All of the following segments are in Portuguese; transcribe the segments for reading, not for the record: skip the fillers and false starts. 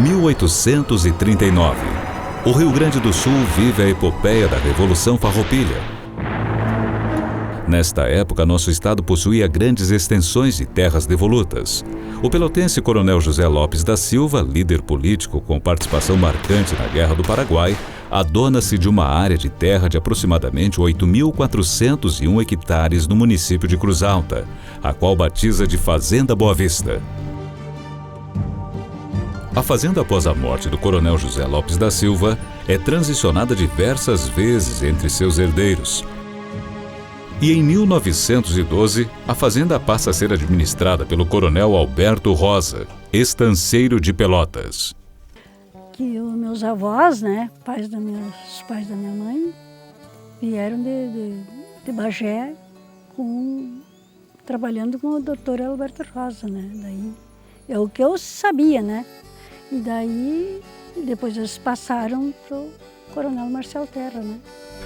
1839. O Rio Grande do Sul vive a epopeia da Revolução Farroupilha. Nesta época, nosso estado possuía grandes extensões de terras devolutas. O pelotense Coronel José Lopes da Silva, líder político com participação marcante na Guerra do Paraguai, adona-se de uma área de terra de aproximadamente 8.401 hectares no município de Cruz Alta, a qual batiza de Fazenda Boa Vista. A fazenda, após a morte do Coronel José Lopes da Silva, é transicionada diversas vezes entre seus herdeiros. E em 1912, a fazenda passa a ser administrada pelo Coronel Alberto Rosa, estanceiro de Pelotas. Que os meus avós, né, os pais da minha mãe, vieram de Bagé trabalhando com o doutor Alberto Rosa, né? Daí é o que eu sabia, né? E daí, depois eles passaram para o Coronel Marcel Terra, né?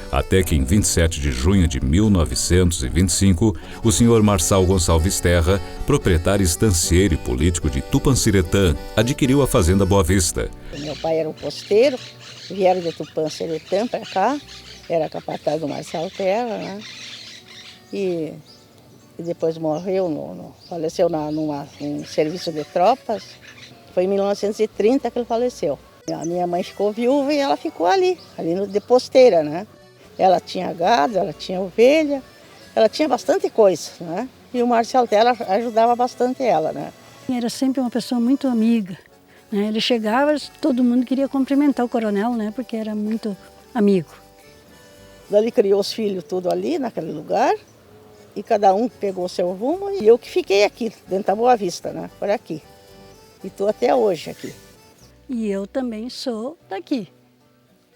Até que em 27 de junho de 1925, o senhor Marçal Gonçalves Terra, proprietário estancieiro e político de Tupanciretã, adquiriu a Fazenda Boa Vista. Meu pai era um posteiro, vieram de Tupanciretã para cá, era capataz do Marcel Terra, né? E depois morreu, faleceu num serviço de tropas. Foi em 1930 que ele faleceu. A minha mãe ficou viúva e ela ficou ali de posteira, né? Ela tinha gado, ela tinha ovelha, ela tinha bastante coisa, né? E o Marcel Terra ajudava bastante ela, né? Era sempre uma pessoa muito amiga, né? Ele chegava, todo mundo queria cumprimentar o coronel, né? Porque era muito amigo. Dali criou os filhos tudo ali, naquele lugar, e cada um pegou o seu rumo, e eu que fiquei aqui, dentro da Boa Vista, né? Por aqui. E estou até hoje aqui. E eu também sou daqui.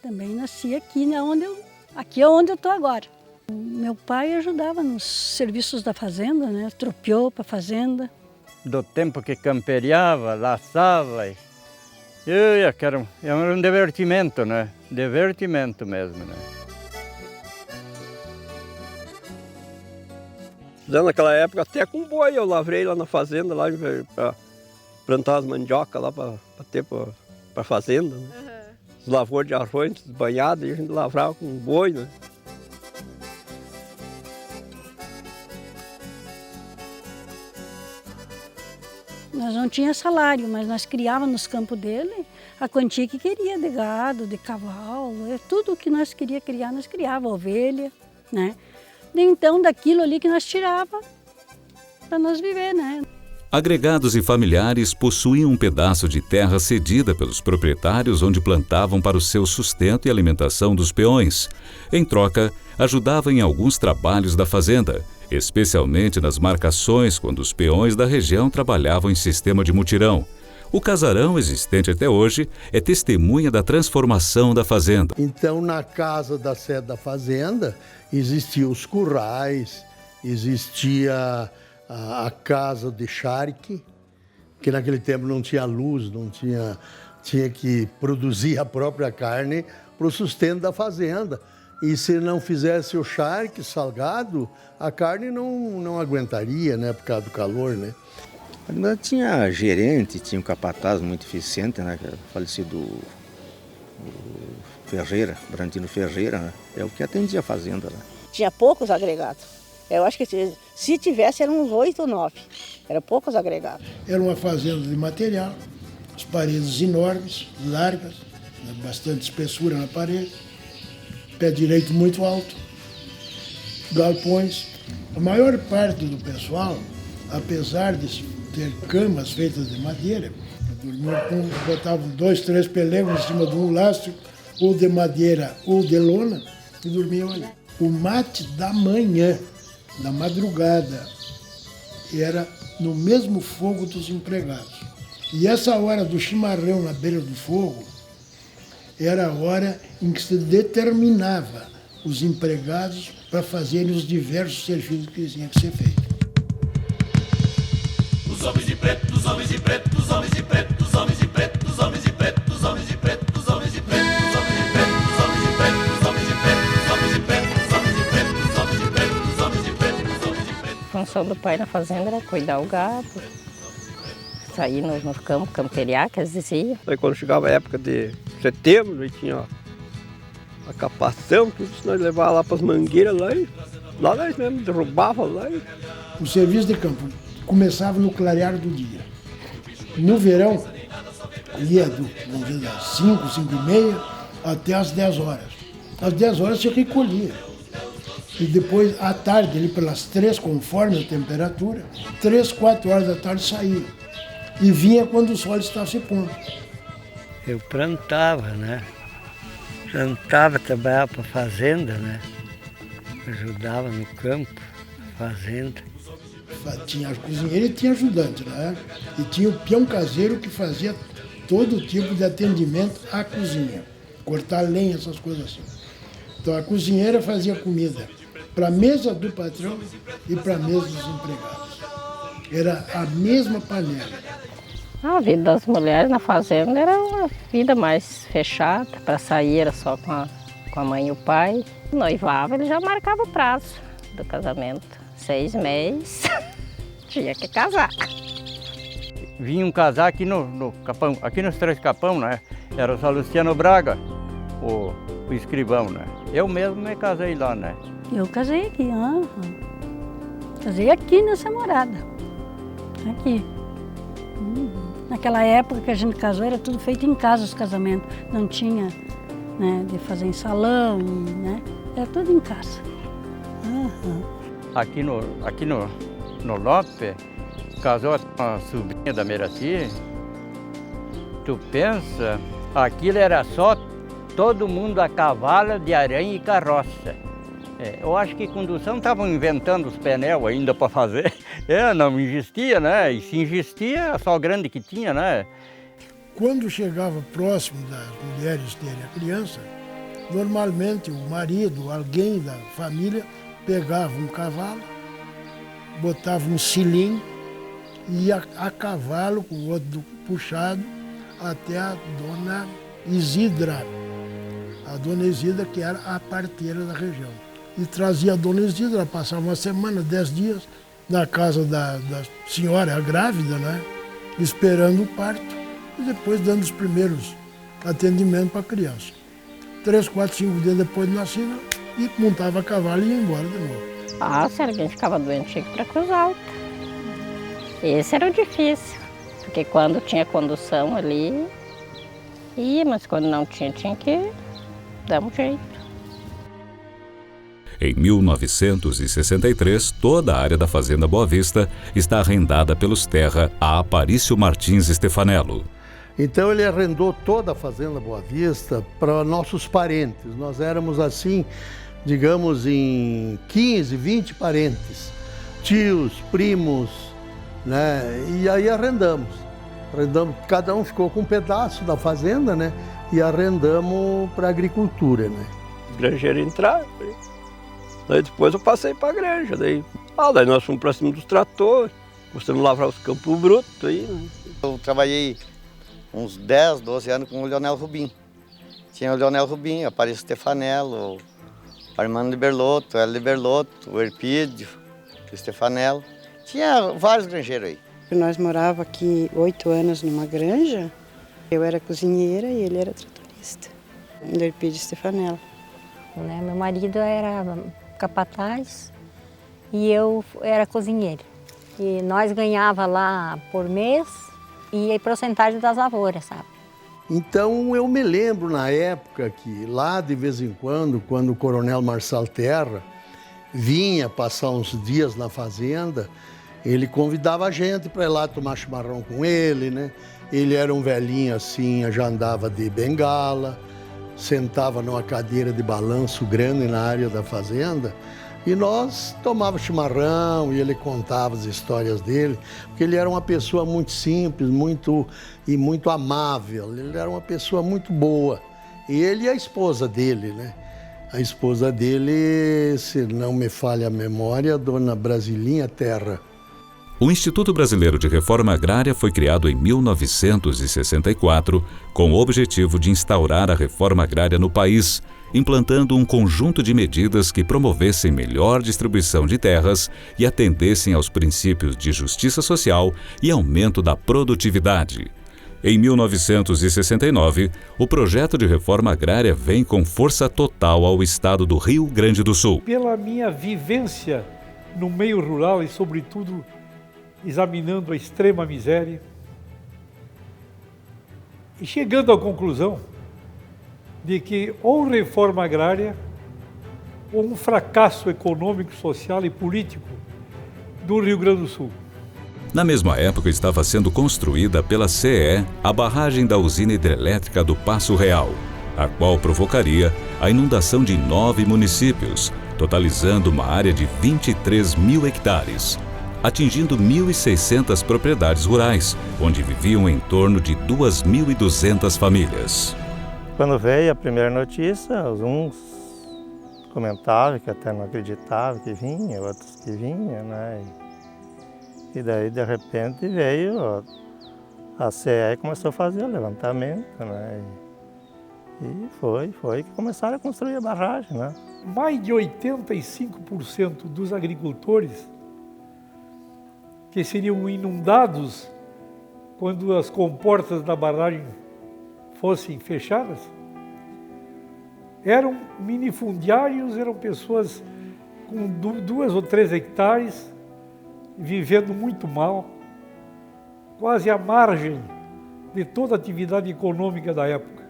Também nasci aqui, né, aqui é onde eu estou agora. Meu pai ajudava nos serviços da fazenda, né? Tropeou para a fazenda. Do tempo que camperiava, laçava. Era um divertimento, né? Divertimento mesmo, né? Já naquela época, até com boi, eu lavrei lá na fazenda, lá para plantar as mandioca lá para ter para a fazenda. Né? Uhum. Os lavouros de arroz banhados, e a gente lavrava com boi, né? Nós não tínhamos salário, mas nós criávamos nos campos dele a quantia que queria, de gado, de cavalo, tudo que nós queríamos criar, nós criávamos, ovelha, né? Então, daquilo ali que nós tirava para nós viver, né? Agregados e familiares possuíam um pedaço de terra cedida pelos proprietários onde plantavam para o seu sustento e alimentação dos peões. Em troca, ajudavam em alguns trabalhos da fazenda, especialmente nas marcações quando os peões da região trabalhavam em sistema de mutirão. O casarão, existente até hoje, é testemunha da transformação da fazenda. Então, na casa da sede da fazenda, existiam os currais, existia a casa de charque, que naquele tempo não tinha luz, tinha que produzir a própria carne para o sustento da fazenda. E se não fizesse o charque salgado, a carne não aguentaria, né, por causa do calor, né? Tinha gerente, tinha um capataz muito eficiente, né, falecido o Ferreira, Brandino Ferreira, né? É o que atendia a fazenda, né? Tinha poucos agregados. Eu acho que se tivesse, eram uns 8 ou 9. Eram poucos agregados. Era uma fazenda de material, as paredes enormes, largas, bastante espessura na parede, pé direito muito alto, galpões. A maior parte do pessoal, apesar de ter camas feitas de madeira, botavam 2, 3 pelegos em cima de um lastro, ou de madeira ou de lona, e dormiam ali. O mate da manhã, da madrugada, era no mesmo fogo dos empregados. E essa hora do chimarrão na beira do fogo era a hora em que se determinava os empregados para fazerem os diversos serviços que tinham que ser feitos. Os homens de preto, os homens de preto, os homens de preto, os homens de preto, os homens de preto, os homens de preto, os homens de preto, os homens de preto, os homens de preto, os homens de preto, os homens de preto, os homens de preto, os homens de preto, os homens de preto, os homens de preto. A função do pai na fazenda era cuidar o gado, sair no campo, camperiar, que eles diziam. Aí quando chegava a época de setembro, aí tinha a capação, tudo isso nós levávamos lá para as mangueiras lá e lá nós mesmo derrubava lá. O serviço de campo começava no clarear do dia. No verão, ia vamos dizer, das 5, 5h30 até as 10 horas. Às 10 horas se recolhia. E depois, à tarde, ali pelas 3, conforme a temperatura, 3, 4 horas da tarde saía. E vinha quando o sol estava se pondo. Eu plantava, né? Plantava, trabalhava para a fazenda, né? Ajudava no campo, fazenda. Tinha a cozinheira e tinha ajudante, né? E tinha o peão caseiro que fazia todo tipo de atendimento à cozinha. Cortar lenha, essas coisas assim. Então a cozinheira fazia comida para a mesa do patrão e para a mesa dos empregados. Era a mesma panela. A vida das mulheres na fazenda era uma vida mais fechada. Para sair era só com a mãe e o pai. Noivava, ele já marcava o prazo do casamento. 6 meses, tinha que casar. Vinham casar aqui no Capão, aqui nos 3 Capão, né? Era o São Luciano Braga, o escrivão, né? Eu mesmo me casei lá, né? Eu casei aqui, casei aqui nessa morada, aqui. Naquela época que a gente casou era tudo feito em casa os casamentos, não tinha, né, de fazer em salão, né? Era tudo em casa. Aqui no Lope, casou a sobrinha da Meraci. Tu pensa, aquilo era só todo mundo a cavalo, de aranha e carroça. Eu acho que condução estavam inventando os pneus ainda para fazer. Não existia, né? E se existia, só grande que tinha, né? Quando chegava próximo das mulheres terem a criança, normalmente o marido, alguém da família, pegava um cavalo, botava um cilim e ia a cavalo com o outro puxado até a dona Isidra. A dona Isidra, que era a parteira da região. E trazia a dona Isidra, passava uma semana, 10 dias, na casa da senhora, a grávida, né? Esperando o parto e depois dando os primeiros atendimentos para a criança. 3, 4, 5 dias depois de nascida, e montava a cavalo e ia embora de novo. Se alguém ficava doente, tinha que ir para Cruz Alta. Esse era o difícil, porque quando tinha condução ali, ia, mas quando não tinha, tinha que dar um jeito. Em 1963, toda a área da Fazenda Boa Vista está arrendada pelos Terra a Aparício Martins Stefanello. Então ele arrendou toda a Fazenda Boa Vista para nossos parentes. Nós éramos assim, digamos, em 15, 20 parentes, tios, primos, né? E aí arrendamos, cada um ficou com um pedaço da fazenda, né? E arrendamos para a agricultura, né? Os granjeiros entraram, daí depois eu passei para a granja, daí nós fomos para cima dos tratores, gostando de lavrar os campos brutos aí, né? Eu trabalhei uns 10, 12 anos com o Leonel Rubim. Tinha o Leonel Rubim, Aparício Stefanello, o Armando Liberlotto, o Hélio Liberlotto, o Erpídio, o Stefanello. Tinha vários granjeiros aí. Nós morávamos aqui 8 anos numa granja. Eu era cozinheira e ele era tratorista. O Erpídio Stefanello. Meu marido era capataz e eu era cozinheira. E nós ganhava lá por mês e a porcentagem das lavouras, sabe? Então eu me lembro na época que lá de vez em quando o coronel Marçal Terra vinha passar uns dias na fazenda, ele convidava a gente para ir lá tomar chimarrão com ele, né? Ele era um velhinho assim, já andava de bengala, sentava numa cadeira de balanço grande na área da fazenda e nós tomávamos chimarrão e ele contava as histórias dele, porque ele era uma pessoa muito simples, muito amável, ele era uma pessoa muito boa. E ele e a esposa dele, né? A esposa dele, se não me falha a memória, a dona Brasilinha Terra. O Instituto Brasileiro de Reforma Agrária foi criado em 1964 com o objetivo de instaurar a reforma agrária no país implantando um conjunto de medidas que promovessem melhor distribuição de terras e atendessem aos princípios de justiça social e aumento da produtividade. Em 1969, o projeto de reforma agrária vem com força total ao estado do Rio Grande do Sul. Pela minha vivência no meio rural e, sobretudo, examinando a extrema miséria, e chegando à conclusão de que ou reforma agrária ou um fracasso econômico, social e político do Rio Grande do Sul. Na mesma época estava sendo construída pela CE a barragem da usina hidrelétrica do Passo Real, a qual provocaria a inundação de 9 municípios, totalizando uma área de 23 mil hectares, atingindo 1.600 propriedades rurais, onde viviam em torno de 2.200 famílias. Quando veio a primeira notícia, uns comentavam que até não acreditavam que vinha, outros que vinha, né? E daí, de repente, veio a CE e começou a fazer o levantamento, né? E foi que começaram a construir a barragem, né? Mais de 85% dos agricultores que seriam inundados quando as comportas da barragem fossem fechadas, eram minifundiários, eram pessoas com 2 ou 3 hectares, vivendo muito mal, quase à margem de toda a atividade econômica da época.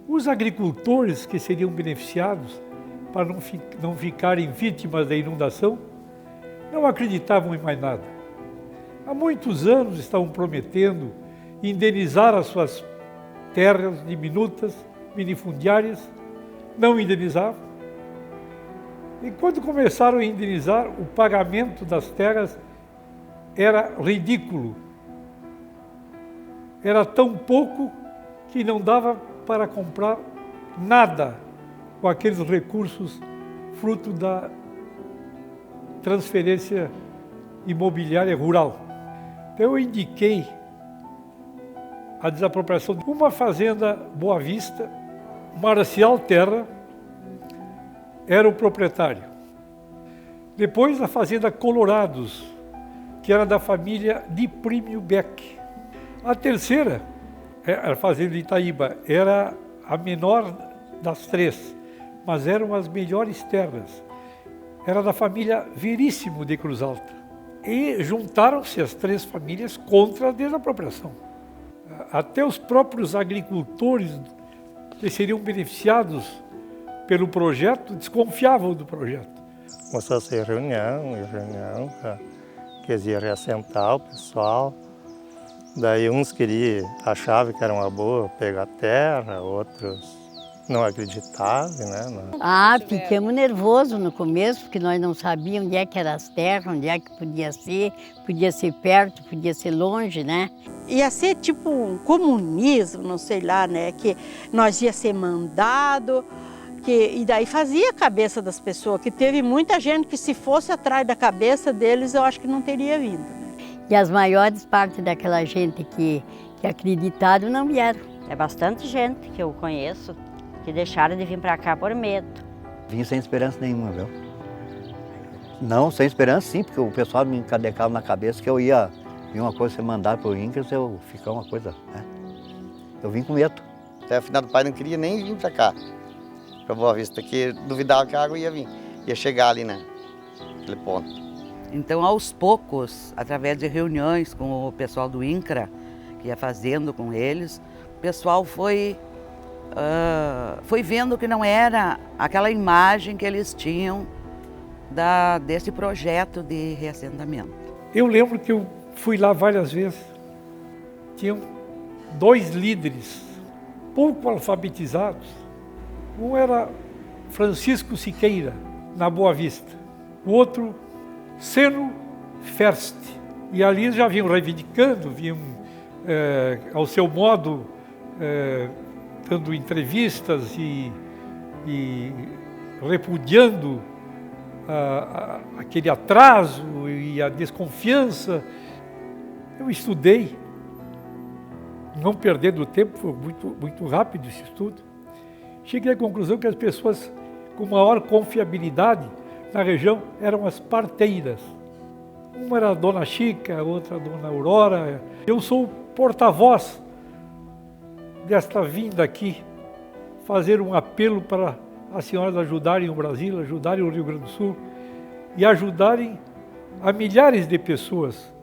Os agricultores que seriam beneficiados para não ficarem vítimas da inundação, não acreditavam em mais nada. Há muitos anos estavam prometendo indenizar as suas terras diminutas, minifundiárias, não indenizavam. E quando começaram a indenizar, o pagamento das terras era ridículo. Era tão pouco que não dava para comprar nada com aqueles recursos fruto da transferência imobiliária rural. Então eu indiquei a desapropriação de uma fazenda Boa Vista, Marcial Terra era o proprietário. Depois a fazenda Colorados, que era da família de Prímio Beck. A terceira, a fazenda de Itaíba, era a menor das 3, mas eram as melhores terras. Era da família Veríssimo de Cruz Alta. E juntaram-se as 3 famílias contra a desapropriação. Até os próprios agricultores que seriam beneficiados pelo projeto desconfiavam do projeto. Começou a ser reunião, queria reassentar o pessoal. Daí uns achavam que era uma boa pegar terra, outros não acreditavam, né? Ficamos nervosos no começo, porque nós não sabíamos onde é que eram as terras, onde é que podia ser perto, podia ser longe, né? Ia ser tipo um comunismo, não sei lá, né? Que nós ia ser mandado, e daí fazia a cabeça das pessoas, que teve muita gente que se fosse atrás da cabeça deles, eu acho que não teria vindo. Né? E as maiores partes daquela gente que acreditaram não vieram. É bastante gente que eu conheço que deixaram de vir para cá por medo. Vim sem esperança nenhuma, viu? Não, sem esperança sim, porque o pessoal me encadecava na cabeça que eu ia vir uma coisa ser mandada por INCRAS, eu ficar uma coisa, né? Eu vim com medo. Até afinal do pai não queria nem vir para cá, para Boa Vista, que duvidava que a água ia vir, ia chegar ali, né? Naquele ponto. Então, aos poucos, através de reuniões com o pessoal do INCRA, que ia fazendo com eles, o pessoal foi vendo que não era aquela imagem que eles tinham desse projeto de reassentamento. Eu lembro que eu fui lá várias vezes. Tinham 2 líderes pouco alfabetizados. Um era Francisco Siqueira, na Boa Vista. O outro, Seno Ferst. E ali já vinham reivindicando, vinham ao seu modo dando entrevistas e repudiando aquele atraso e a desconfiança. Eu estudei, não perdendo tempo, foi muito rápido esse estudo. cheguei à conclusão que as pessoas com maior confiabilidade na região eram as parteiras. Uma era a Dona Chica, a outra a Dona Aurora. Eu sou o porta-voz desta vinda aqui, fazer um apelo para as senhoras ajudarem o Brasil, ajudarem o Rio Grande do Sul e ajudarem a milhares de pessoas.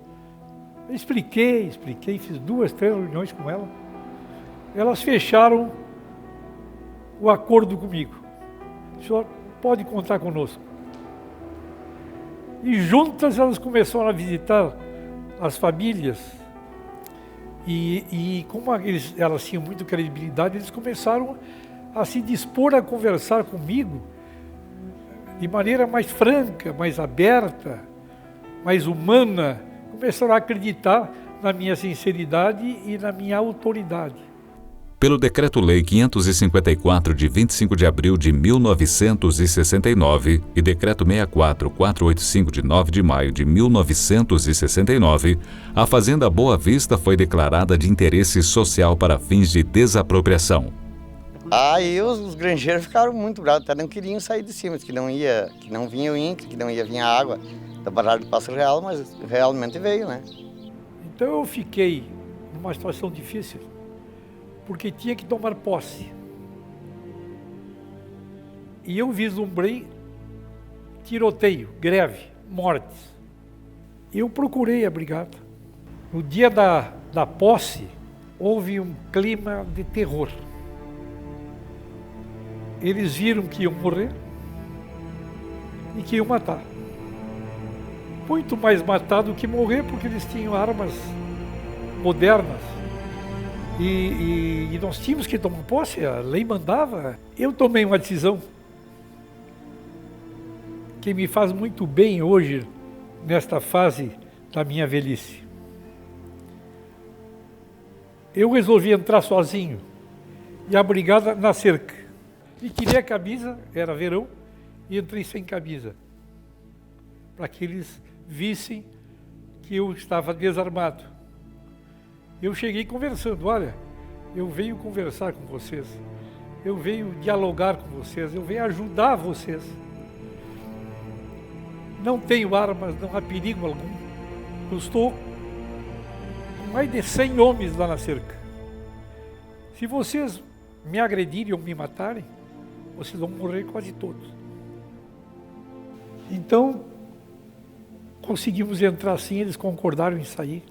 Eu expliquei, fiz 2, 3 reuniões com elas. Elas fecharam o acordo comigo. O senhor pode contar conosco. E juntas elas começaram a visitar as famílias e como elas tinham muita credibilidade, eles começaram a se dispor a conversar comigo de maneira mais franca, mais aberta, mais humana. Começaram a acreditar na minha sinceridade e na minha autoridade. Pelo Decreto-Lei 554, de 25 de abril de 1969 e Decreto 64485, de 9 de maio de 1969, a Fazenda Boa Vista foi declarada de interesse social para fins de desapropriação. Aí os granjeiros ficaram muito bravos, até não queriam sair de cima, que não vinha o INCRA, que não ia vir a água da barragem do Passo Real, mas realmente veio, né? Então eu fiquei numa situação difícil, porque tinha que tomar posse. E eu vislumbrei tiroteio, greve, mortes. Eu procurei a brigada. No dia da posse, houve um clima de terror. Eles viram que iam morrer e que iam matar. Muito mais matar do que morrer, porque eles tinham armas modernas. E nós tínhamos que tomar posse, a lei mandava. Eu tomei uma decisão que me faz muito bem hoje, nesta fase da minha velhice. Eu resolvi entrar sozinho e a brigada na cerca. E tirei a camisa, era verão, e entrei sem camisa, para que eles vissem que eu estava desarmado. Eu cheguei conversando, olha, eu venho conversar com vocês, eu venho dialogar com vocês, eu venho ajudar vocês. Não tenho armas, não há perigo algum. Eu estou com mais de 100 homens lá na cerca. Se vocês me agredirem ou me matarem, vocês vão morrer quase todos. Então, conseguimos entrar assim, eles concordaram em sair.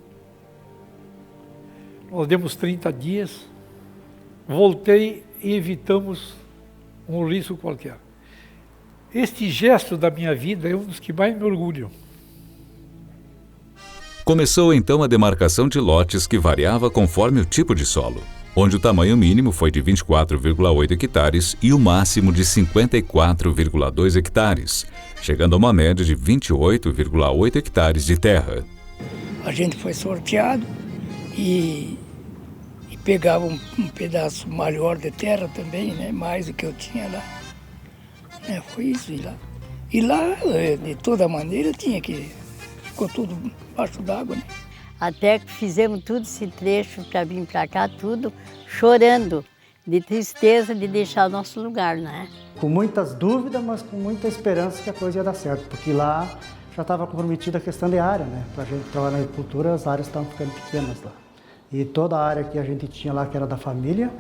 Nós demos 30 dias, voltei e evitamos um risco qualquer. Este gesto da minha vida é um dos que mais me orgulham. Começou então a demarcação de lotes que variava conforme o tipo de solo, onde o tamanho mínimo foi de 24,8 hectares e o máximo de 54,2 hectares, chegando a uma média de 28,8 hectares de terra. A gente foi sorteado e pegava um pedaço maior de terra também, né? Mais do que eu tinha lá. Foi isso, e lá, de toda maneira, ficou tudo embaixo d'água, né? Até que fizemos tudo esse trecho para vir para cá, tudo chorando, de tristeza de deixar o nosso lugar, né? Com muitas dúvidas, mas com muita esperança que a coisa ia dar certo, porque lá já estava comprometida a questão de área, né? Para a gente trabalhar na agricultura, as áreas estavam ficando pequenas lá. E toda a área que a gente tinha lá, que era da família,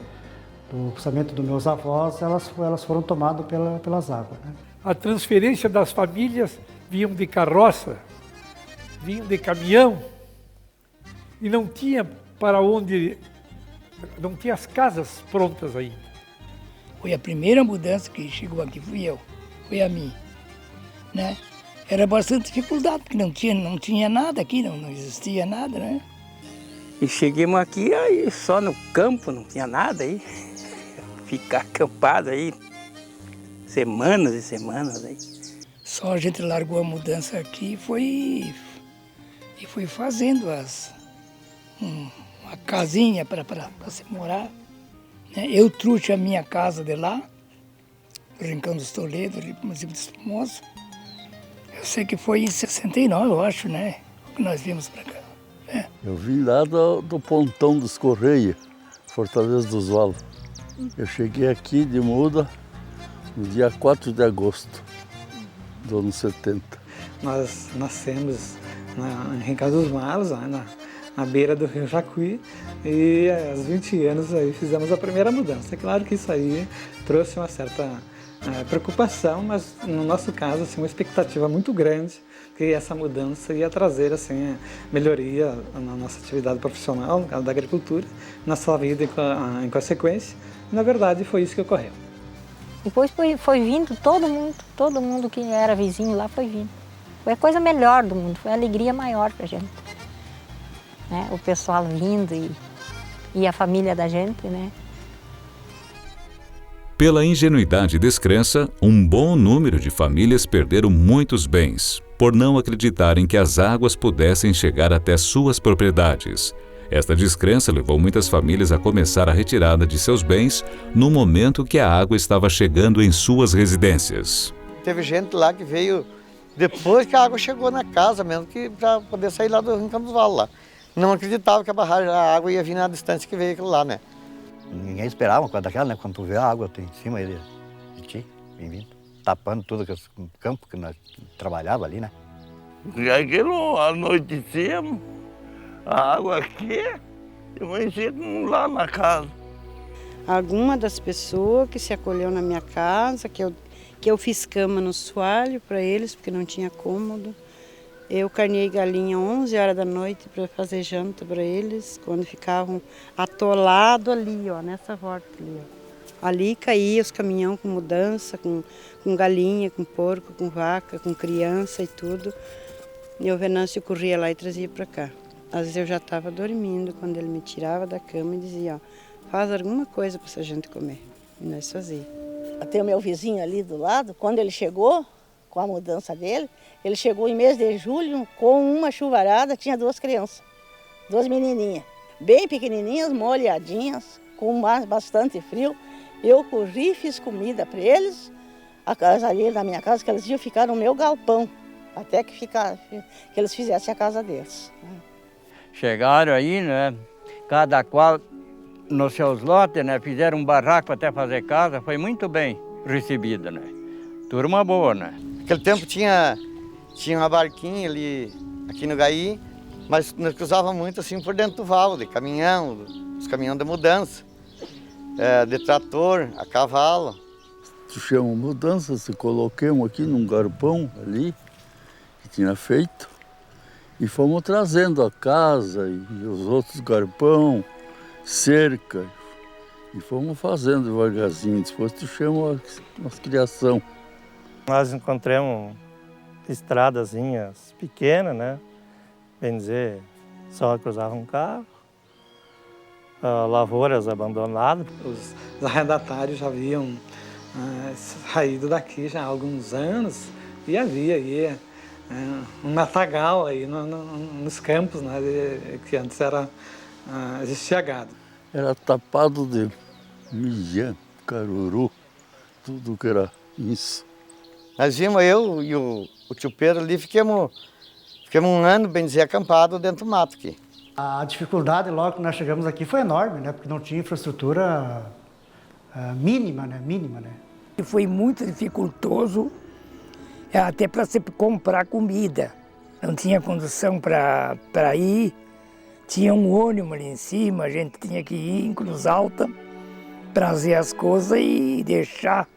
do orçamento dos meus avós, elas foram tomadas pelas águas, né? A transferência das famílias vinham de carroça, vinham de caminhão, e não tinha para onde, não tinha as casas prontas ainda. Foi a primeira mudança que chegou aqui, foi a minha, né? Era bastante dificuldade, porque não tinha nada aqui, não existia nada, né? E chegamos aqui, aí só no campo, não tinha nada aí. Ficar acampado aí, semanas e semanas aí. Só a gente largou a mudança aqui e foi fazendo uma casinha para se morar. Eu trouxe a minha casa de lá, o Rincão dos Toledo, o município de Espumoso. Eu sei que foi em 69, eu acho, né? Que nós viemos para cá. Eu vim lá do Pontão dos Correios, Fortaleza dos Valos. Eu cheguei aqui de muda no dia 4 de agosto do ano 70. Nós nascemos em Rincão dos Malos, na beira do rio Jacuí, e aos 20 anos aí fizemos a primeira mudança. É claro que isso aí trouxe uma certa preocupação, mas no nosso caso assim, uma expectativa muito grande que essa mudança ia trazer assim, melhoria na nossa atividade profissional, no caso da agricultura, na sua vida em consequência. E, na verdade, foi isso que ocorreu. Depois foi vindo todo mundo que era vizinho lá foi vindo. Foi a coisa melhor do mundo, foi a alegria maior pra gente. Né? O pessoal vindo e a família da gente, né? Pela ingenuidade e descrença, um bom número de famílias perderam muitos bens, por não acreditarem que as águas pudessem chegar até suas propriedades. Esta descrença levou muitas famílias a começar a retirada de seus bens no momento que a água estava chegando em suas residências. Teve gente lá que veio depois que a água chegou na casa mesmo, que para poder sair lá do Rincão dos Malos lá. Não acreditava que a água ia vir na distância que veio aquilo lá, né? Ninguém esperava uma coisa daquela, né? Quando tu vê a água tem em cima de ti, bem vindo, tapando tudo aquele campo que nós trabalhava ali, né? E aquilo anoitecemos, a água aqui, eu amanhecia lá na casa. Alguma das pessoas que se acolheu na minha casa, que eu fiz cama no soalho para eles, porque não tinha cômodo. Eu carneei galinha 11 horas da noite para fazer janta para eles, quando ficavam atolados ali, ó, nessa volta ali. Ó. Ali caía os caminhão com mudança, com galinha, com porco, com vaca, com criança e tudo. E o Venâncio corria lá e trazia para cá. Às vezes eu já estava dormindo, quando ele me tirava da cama e dizia, ó, faz alguma coisa para essa gente comer. E nós fazíamos. Tem o meu vizinho ali do lado, quando ele chegou, com a mudança dele, ele chegou em mês de julho com uma chuvarada, tinha 2 crianças, 2 menininhas, bem pequenininhas, molhadinhas, com bastante frio. Eu corri e fiz comida para eles, a casa ali na minha casa, que eles iam ficar no meu galpão, até que eles fizessem a casa deles. Chegaram aí, né, cada qual nos seus lotes, né, fizeram um barraco até fazer casa, foi muito bem recebida, né, turma boa, né. Naquele tempo tinha uma barquinha ali, aqui no Gaí, mas nós cruzávamos muito assim por dentro do val, de caminhão, os caminhões de mudança, de trator, a cavalo. Tu chama mudança, se coloquemos aqui num garpão ali, que tinha feito, e fomos trazendo a casa e os outros garpão, cerca, e fomos fazendo devagarzinho, depois tu chama as criação. Nós encontramos estradazinhas pequenas, né? Bem dizer, só cruzava um carro. Lavouras abandonadas. Os arrendatários já haviam saído daqui já há alguns anos e havia aí um matagal aí nos campos, né? Que antes existia gado. Era tapado de mijã, caruru, tudo que era isso. Nós vimos, eu e o tio Pedro ali, ficamos um ano, bem dizer, acampado dentro do mato aqui. A dificuldade logo que nós chegamos aqui foi enorme, né? Porque não tinha infraestrutura mínima, né? E foi muito dificultoso até para se comprar comida. Não tinha condução para ir, tinha um ônibus ali em cima, a gente tinha que ir em Cruz Alta, trazer as coisas e deixar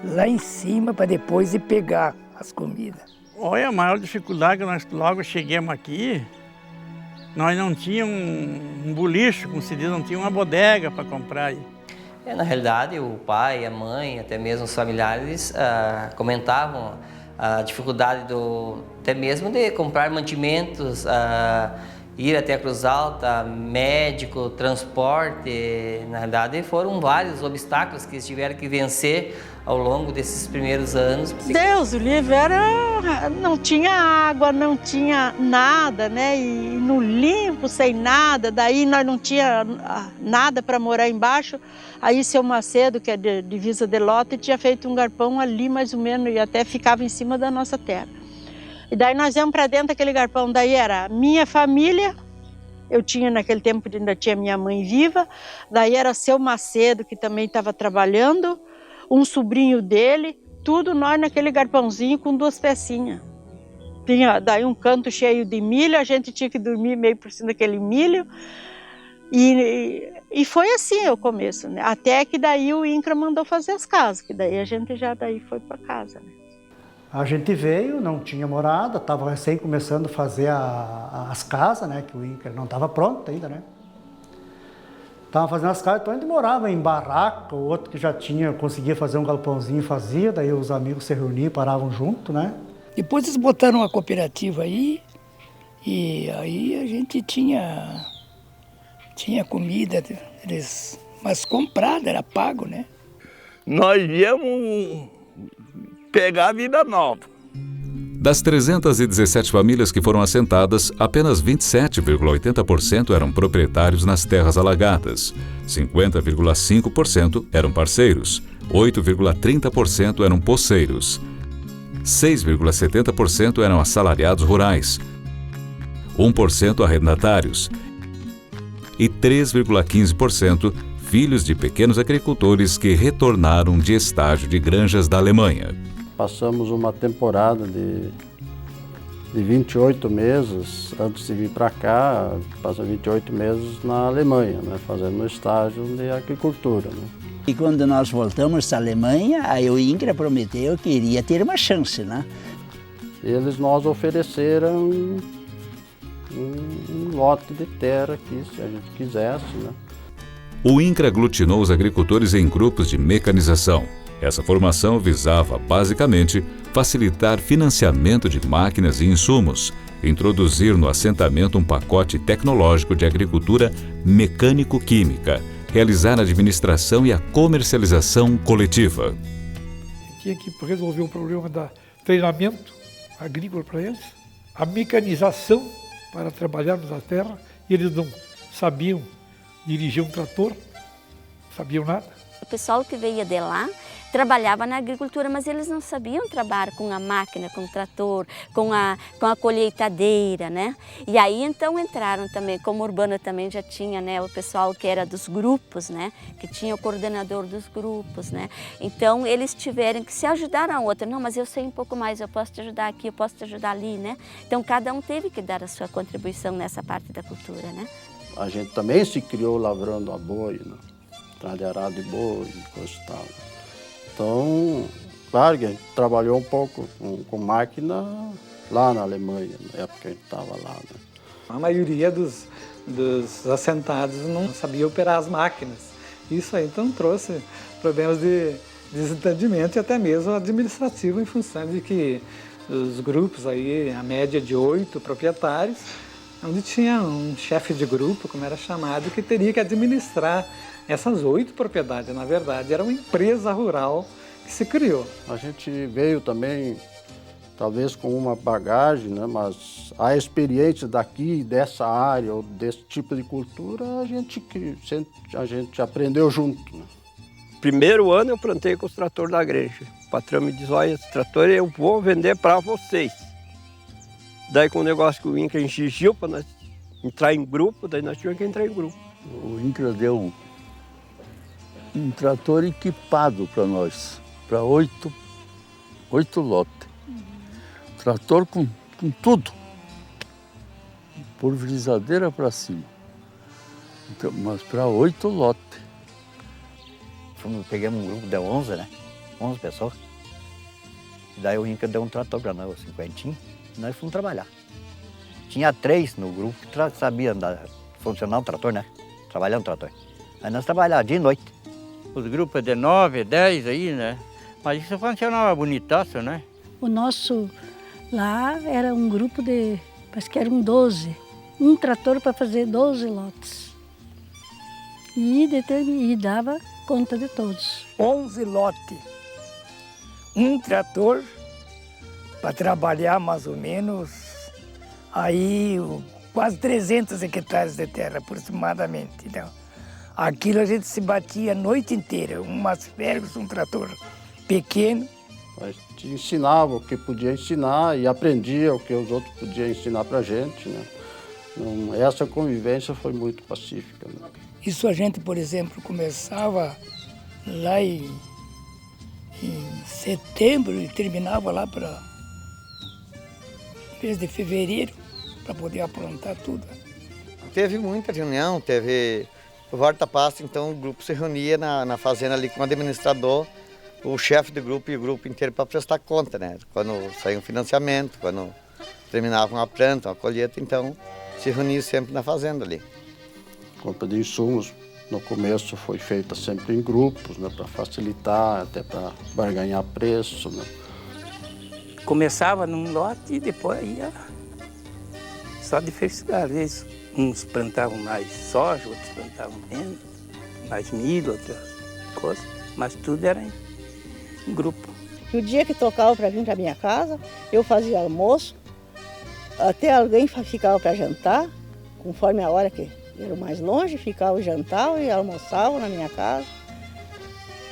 lá em cima para depois ir pegar as comidas. Olha, a maior dificuldade que nós logo chegamos aqui, nós não tínhamos um bolicho, como se diz, não tinha uma bodega para comprar aí. Na realidade, o pai, a mãe, até mesmo os familiares comentavam a dificuldade até mesmo de comprar mantimentos, ir até a Cruz Alta, médico, transporte. Na realidade, foram vários obstáculos que eles tiveram que vencer ao longo desses primeiros anos. Deus, o livre não tinha água, não tinha nada, né? E no limpo, sem nada, daí nós não tinha nada para morar embaixo. Aí seu Macedo, que é de divisa de Lota, tinha feito um garpão ali mais ou menos e até ficava em cima da nossa terra. E daí nós íamos para dentro daquele garpão, daí era minha família, Eu tinha, naquele tempo, ainda tinha minha mãe viva. Daí era seu Macedo, que também estava trabalhando, um sobrinho dele, tudo nós naquele garpãozinho com 2 pecinhas. Tinha daí um canto cheio de milho, a gente tinha que dormir meio por cima daquele milho. E foi assim o começo, né? Até que daí o INCRA mandou fazer as casas, que daí a gente já daí foi para casa, né? A gente veio, não tinha morada, estava recém começando a fazer as casas, né? Que o INCRA não estava pronto ainda, né? Estava fazendo as casas, então a gente morava em barraca, o outro que já conseguia fazer um galpãozinho fazia, daí os amigos se reuniam, paravam junto, né? Depois eles botaram uma cooperativa aí, e aí a gente tinha comida, mas comprada, era pago, né? Nós viemos pegar a vida nova. Das 317 famílias que foram assentadas, apenas 27,80% eram proprietários nas terras alagadas, 50,5% eram parceiros, 8,30% eram poceiros, 6,70% eram assalariados rurais, 1% arrendatários e 3,15% filhos de pequenos agricultores que retornaram de estágio de granjas da Alemanha. Passamos uma temporada de 28 meses, antes de vir para cá, passamos 28 meses na Alemanha, né, fazendo um estágio de agricultura. Né. E quando nós voltamos da Alemanha, aí o INCRA prometeu que iria ter uma chance, né? Eles nos ofereceram um lote de terra aqui, se a gente quisesse, né. O INCRA aglutinou os agricultores em grupos de mecanização. Essa formação visava, basicamente, facilitar financiamento de máquinas e insumos, introduzir no assentamento um pacote tecnológico de agricultura mecânico-química, realizar a administração e a comercialização coletiva. Tinha que resolver o problema do treinamento agrícola para eles, a mecanização para trabalharmos na terra, e eles não sabiam dirigir um trator, não sabiam nada. O pessoal que veio de lá trabalhava na agricultura, mas eles não sabiam trabalhar com a máquina, com o trator, com a colheitadeira, né? E aí então entraram também, como Urbana também já tinha, né, o pessoal que era dos grupos, né, que tinha o coordenador dos grupos, né? Então eles tiveram que se ajudar a outra. Não, mas eu sei um pouco mais, eu posso te ajudar aqui, eu posso te ajudar ali, né? Então cada um teve que dar a sua contribuição nessa parte da cultura, né? A gente também se criou lavrando a boi, né? Tralharado de boi, coisa e tal. Então, claro que a gente trabalhou um pouco com máquina lá na Alemanha, na época que a gente estava lá. Né? A maioria dos assentados não sabia operar as máquinas. Isso aí então trouxe problemas de desentendimento e até mesmo administrativo, em função de que os grupos aí, a média de 8 proprietários, onde tinha um chefe de grupo, como era chamado, que teria que administrar essas 8 propriedades. Na verdade, era uma empresa rural que se criou. A gente veio também, talvez com uma bagagem, né? Mas a experiência daqui, dessa área, ou desse tipo de cultura, a gente aprendeu junto. Né? Primeiro ano eu plantei com os tratores da igreja. O patrão me diz, olha, esse trator eu vou vender para vocês. Daí com o negócio que o INCRA exigiu para nós entrar em grupo, daí nós tivemos que entrar em grupo. O INCRA deu um trator equipado para nós, para 8 lotes. Trator com tudo, pulverizadeira para cima, então, mas para 8 lotes. Pegamos um grupo de 11, né? 11 pessoas. E daí o INCRA deu um trator para nós, 50. E nós fomos trabalhar. Tinha 3 no grupo que sabiam funcionar o trator, né? Trabalhar no trator. Aí nós trabalhávamos dia e noite. Os grupos de 9, 10 aí, né? Mas isso funcionava bonitaço, né? O nosso lá era um grupo de, parece que eram 12. Um trator para fazer 12 lotes. E dava conta de todos. 11 lotes. Um trator para trabalhar mais ou menos aí quase 300 hectares de terra aproximadamente. Então, aquilo a gente se batia a noite inteira, umas Ferguson, um trator pequeno. A gente ensinava o que podia ensinar e aprendia o que os outros podiam ensinar para a gente, né? Essa convivência foi muito pacífica. Né? Isso a gente, por exemplo, começava lá em setembro e terminava lá para mês de fevereiro, para poder aprontar tudo. Teve muita reunião, teve o volta-pasta, então o grupo se reunia na fazenda ali com o administrador, o chefe do grupo e o grupo inteiro para prestar conta, né? Quando saía um financiamento, quando terminava uma planta, uma colheita, então se reunia sempre na fazenda ali. A compra de insumos no começo foi feita sempre em grupos, né, para facilitar, até para barganhar preço. Né? Começava num lote e depois ia só diversificar. Às vezes uns plantavam mais soja, outros plantavam menos, mais milho, outras coisas, mas tudo era em grupo. E o dia que tocava para vir para minha casa, eu fazia almoço, até alguém ficava para jantar, conforme a hora que era mais longe, ficava jantar e almoçava na minha casa.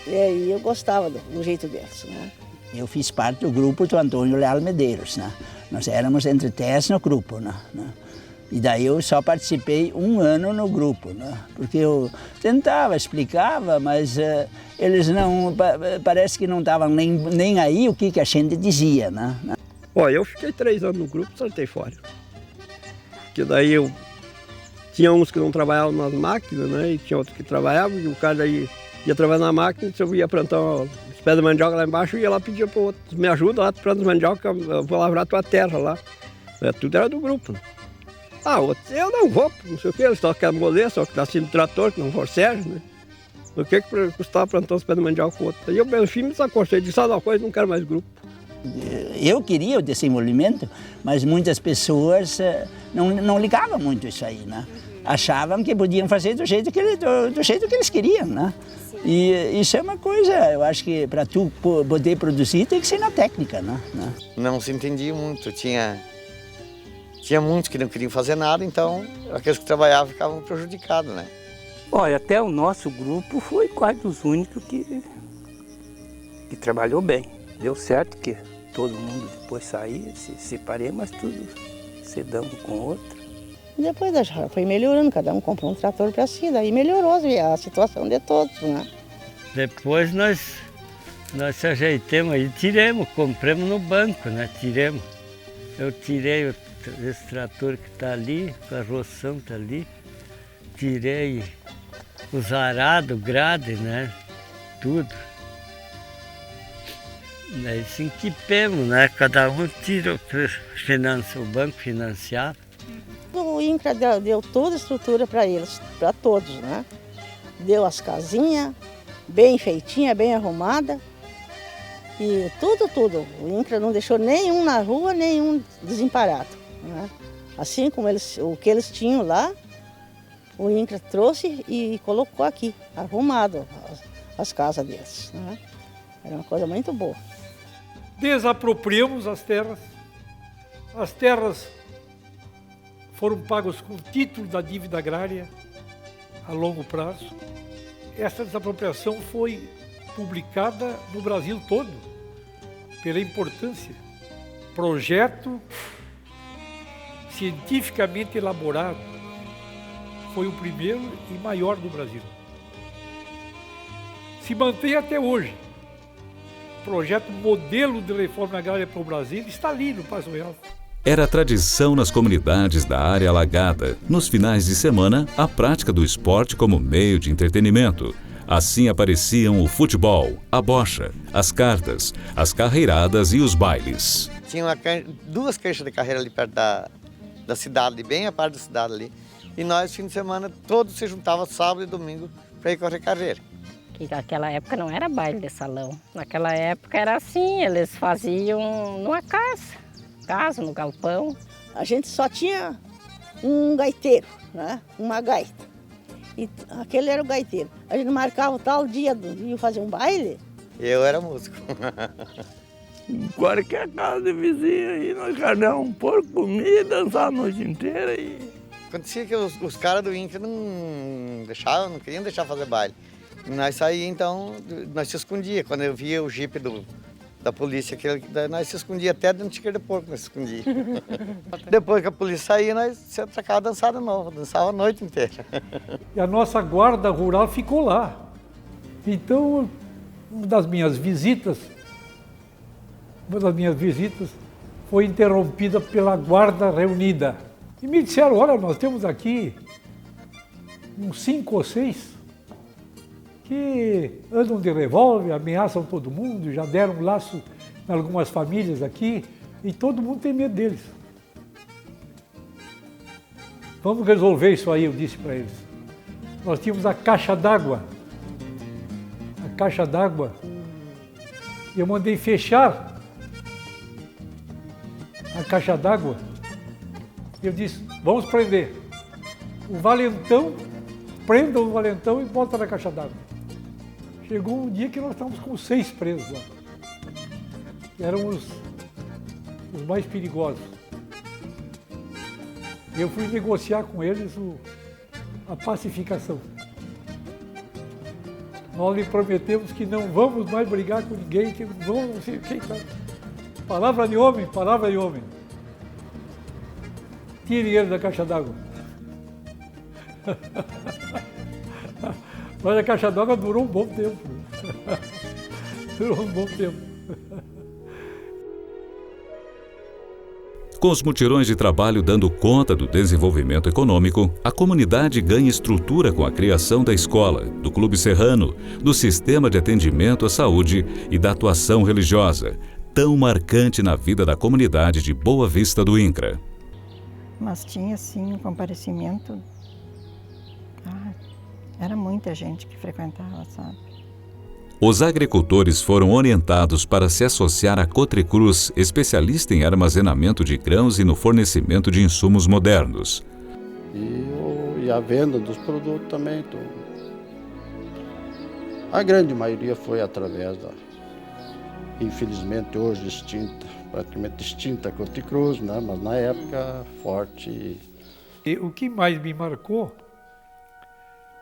E aí eu gostava do jeito deles, né? Eu fiz parte do grupo do Antônio Leal Medeiros, né? Nós éramos entre 10 no grupo, né? E daí eu só participei 1 ano no grupo, né? Porque eu tentava, explicava, mas eles não, parece que não estavam nem aí o que a gente dizia, né? Olha, eu fiquei 3 anos no grupo e saltei fora. Porque daí eu tinha uns que não trabalhavam nas máquinas, né? E tinha outros que trabalhavam, e o cara aí ia trabalhar na máquina, se eu ia plantar os pés de mandioca lá embaixo, eu ia lá pedir para outros, me ajuda lá, planta mandioca, eu vou lavrar a tua terra lá. Tudo era do grupo. Né? Outros, eu não vou, não sei o que, eles só querem moleza, só que dá assim do trator, que não for Sérgio, né? O que custava plantar os pés de mandioca com outro? Aí eu, bem, enfim, me desacortei, disse, uma coisa, não quero mais grupo. Eu queria o desenvolvimento, mas muitas pessoas não ligavam muito isso aí, né? Achavam que podiam fazer do jeito que eles queriam, né? E isso é uma coisa, eu acho que para tu poder produzir tem que ser na técnica, né? Não se entendia muito, tinha muitos que não queriam fazer nada, então aqueles que trabalhavam ficavam prejudicados, né? Olha, até o nosso grupo foi quase dos únicos que trabalhou bem. Deu certo que todo mundo depois saía, se separei, mas tudo sedão um com o outro. E depois foi melhorando, cada um comprou um trator para si, daí melhorou a situação de todos, né? Depois nós se ajeitamos aí, tiramos, compramos no banco, né? Tiramos. Eu tirei esse trator que está ali, a carroção está ali, tirei os arados, grade, né? Tudo. Daí se equipemos, né? Cada um tira, o banco financiava. O INCRA deu toda a estrutura para eles, para todos, né? Deu as casinhas, bem feitinha, bem arrumada. E tudo. O INCRA não deixou nenhum na rua, nenhum desamparado. Né? Assim como o que eles tinham lá, o INCRA trouxe e colocou aqui, arrumado as casas deles. Né? Era uma coisa muito boa. Desapropriamos as terras. As terras foram pagos com título da dívida agrária a longo prazo. Essa desapropriação foi publicada no Brasil todo, pela importância. Projeto cientificamente elaborado, foi o primeiro e maior do Brasil. Se mantém até hoje. O projeto modelo de reforma agrária para o Brasil está ali no Paço Real. Era tradição nas comunidades da área alagada, nos finais de semana, a prática do esporte como meio de entretenimento. Assim apareciam o futebol, a bocha, as cartas, as carreiradas e os bailes. Tinha 2 canchas de carreira ali perto da cidade, bem a parte da cidade ali. E nós, fim de semana, todos se juntavam sábado e domingo para ir correr carreira. Que naquela época não era baile de salão. Naquela época era assim, eles faziam numa casa, no galpão. A gente só tinha um gaiteiro, né? Uma gaita. E aquele era o gaiteiro. A gente marcava tal dia de fazer um baile. Eu era músico. Qualquer casa de vizinho aí, nós carregávamos um porco, comia, dançava a noite inteira. Acontecia que os caras do INCRA não queriam deixar fazer baile. E nós saíamos, então, nós se escondíamos. Quando eu via o jipe da polícia, que nós se escondia até dentro de chiqueiro de porco, nós se escondia. Depois que a polícia saía, nós se atracava a dançar de novo, dançava a noite inteira. E a nossa guarda rural ficou lá. Então, uma das minhas visitas foi interrompida pela guarda reunida. E me disseram, olha, nós temos aqui uns 5 ou 6 que andam de revólver, ameaçam todo mundo, já deram um laço em algumas famílias aqui, e todo mundo tem medo deles. Vamos resolver isso aí, eu disse para eles. Nós tínhamos a caixa d'água. A caixa d'água. E eu mandei fechar a caixa d'água. Eu disse, vamos prender. O valentão, prendam o valentão e bota na caixa d'água. Chegou um dia que nós estávamos com 6 presos lá. Eram os mais perigosos. Eu fui negociar com eles a pacificação. Nós lhe prometemos que não vamos mais brigar com ninguém, que não vamos, não sei o que. Palavra de homem, palavra de homem. Tirem ele da caixa d'água. Mas a caixa d'água durou um bom tempo. Durou um bom tempo. Com os mutirões de trabalho dando conta do desenvolvimento econômico, a comunidade ganha estrutura com a criação da escola, do Clube Serrano, do sistema de atendimento à saúde e da atuação religiosa, tão marcante na vida da comunidade de Boa Vista do INCRA. Mas tinha, sim, um comparecimento. Era muita gente que frequentava, sabe? Os agricultores foram orientados para se associar à Cotricruz, especialista em armazenamento de grãos e no fornecimento de insumos modernos. E a venda dos produtos também. A grande maioria foi através da, infelizmente hoje extinta, praticamente extinta a Cotricruz, né? Mas na época forte. E o que mais me marcou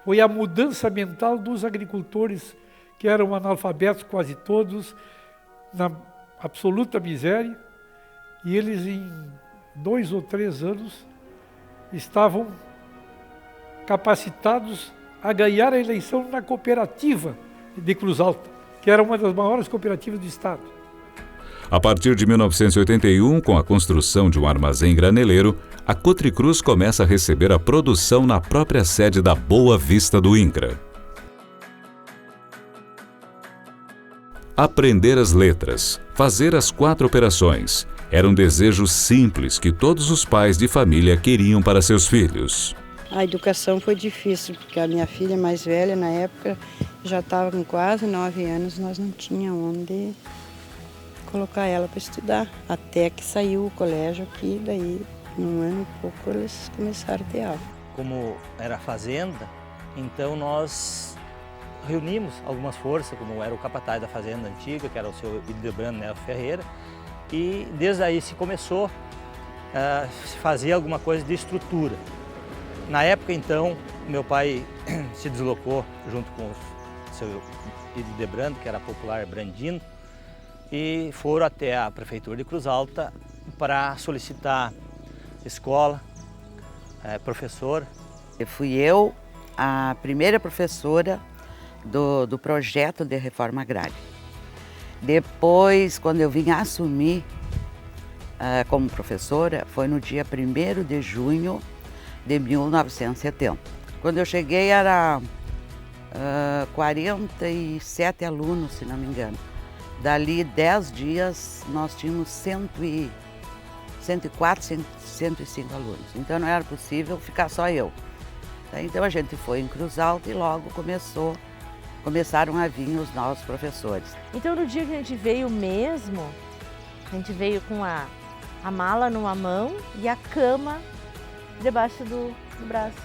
foi a mudança mental dos agricultores, que eram analfabetos quase todos, na absoluta miséria, e eles em 2 ou 3 anos estavam capacitados a ganhar a eleição na cooperativa de Cruz Alta, que era uma das maiores cooperativas do estado. A partir de 1981, com a construção de um armazém graneleiro, a Cotricruz começa a receber a produção na própria sede da Boa Vista do INCRA. Aprender as letras, fazer as 4 operações, era um desejo simples que todos os pais de família queriam para seus filhos. A educação foi difícil, porque a minha filha mais velha, na época, já estava com quase 9 anos, nós não tínhamos onde colocar ela para estudar. Até que saiu o colégio aqui, daí, num ano e pouco, eles começaram a ter aula. Como era fazenda, então nós reunimos algumas forças, como era o capataz da fazenda antiga, que era o seu Hildebrando Nelson Ferreira, e desde aí se começou a fazer alguma coisa de estrutura. Na época, então, meu pai se deslocou junto com o seu Hildebrando, que era popular Brandino, e foram até a Prefeitura de Cruz Alta para solicitar escola, professor. Fui eu a primeira professora do projeto de reforma agrária. Depois, quando eu vim assumir como professora, foi no dia 1º de junho de 1970. Quando eu cheguei, era 47 alunos, se não me engano. Dali 10 dias, nós tínhamos 104, 105 alunos. Então não era possível ficar só eu. Então a gente foi em Cruz Alta e logo começaram a vir os novos professores. Então no dia que a gente veio mesmo, a gente veio com a mala numa mão e a cama debaixo do braço.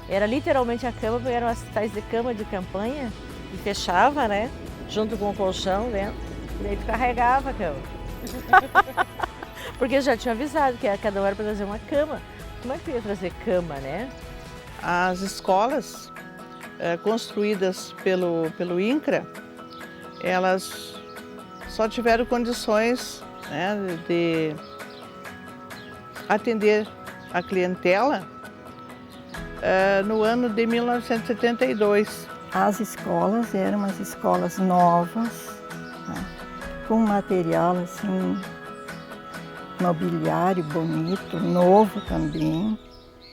Era literalmente a cama, porque eram as tais de cama de campanha e fechava, né? Junto com o colchão dentro, e daí tu carregava a cama. Porque eu já tinha avisado que cada um era para trazer uma cama. Como é que eu ia trazer cama, né? As escolas construídas pelo INCRA, elas só tiveram condições, né, de atender a clientela no ano de 1972. As escolas eram umas escolas novas, né, com material assim, mobiliário bonito, novo também.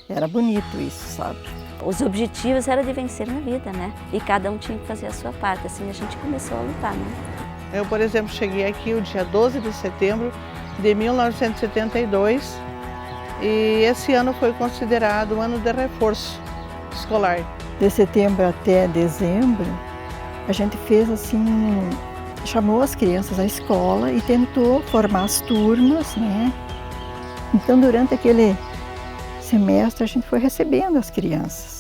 Era bonito isso, sabe? Os objetivos eram de vencer na vida, né? E cada um tinha que fazer a sua parte, assim a gente começou a lutar, né? Eu, por exemplo, cheguei aqui o dia 12 de setembro de 1972 e esse ano foi considerado um ano de reforço escolar. De setembro até dezembro, a gente fez assim, chamou as crianças à escola e tentou formar as turmas, né? Então, durante aquele semestre, a gente foi recebendo as crianças.